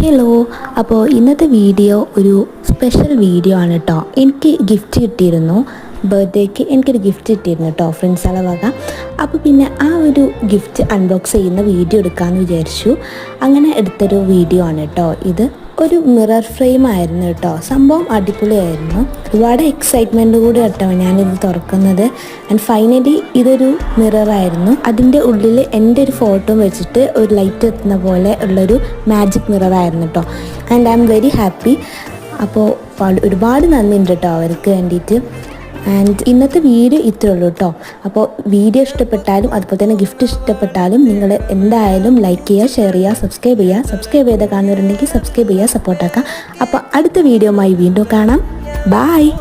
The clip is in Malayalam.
ഹലോ, അപ്പോൾ ഇന്നത്തെ വീഡിയോ ഒരു സ്പെഷ്യൽ വീഡിയോ ആണ് കേട്ടോ. എനിക്ക് ഗിഫ്റ്റ് കിട്ടിയിരുന്നു, ബർത്ത്ഡേക്ക് എനിക്കൊരു ഗിഫ്റ്റ് കിട്ടിയിരുന്നു കേട്ടോ, ഫ്രണ്ട്സുകളെ വക. അപ്പോൾ പിന്നെ ആ ഒരു ഗിഫ്റ്റ് അൺബോക്സ് ചെയ്യുന്ന വീഡിയോ എടുക്കാമെന്ന് വിചാരിച്ചു. അങ്ങനെ എടുത്തൊരു വീഡിയോ ആണ് കേട്ടോ ഇത്. ഒരു മിറർ ഫ്രെയിം ആയിരുന്നു കേട്ടോ. സംഭവം അടിപൊളിയായിരുന്നു. ഒരുപാട് എക്സൈറ്റ്മെൻറ്റ് കൂടി കേട്ടോ ഞാനിത് തുറക്കുന്നത്. ആൻഡ് ഫൈനലി ഇതൊരു മിററായിരുന്നു. അതിൻ്റെ ഉള്ളിൽ എൻ്റെ ഒരു ഫോട്ടോ വെച്ചിട്ട് ഒരു ലൈറ്റ് എത്തുന്ന പോലെ ഉള്ളൊരു മാജിക് മിററായിരുന്നു കേട്ടോ. And I am very happy. അപ്പോൾ ഒരുപാട് നന്ദിയുണ്ട് കേട്ടോ അവർക്ക് വേണ്ടിയിട്ട്. ആൻഡ് ഇന്നത്തെ വീഡിയോ ഇത്രേ ഉള്ളൂ കേട്ടോ. അപ്പോൾ വീഡിയോ ഇഷ്ടപ്പെട്ടാലും അതുപോലെ തന്നെ ഗിഫ്റ്റ് ഇഷ്ടപ്പെട്ടാലും നിങ്ങൾ എന്തായാലും ലൈക്ക് ചെയ്യുക, ഷെയർ ചെയ്യുക, സബ്സ്ക്രൈബ് ചെയ്ത് കാണുന്നവരുണ്ടെങ്കിൽ സബ്സ്ക്രൈബ് ചെയ്യുക, സപ്പോർട്ടാക്കാം. അപ്പോൾ അടുത്ത വീഡിയോയുമായി വീണ്ടും കാണാം. ബായ്.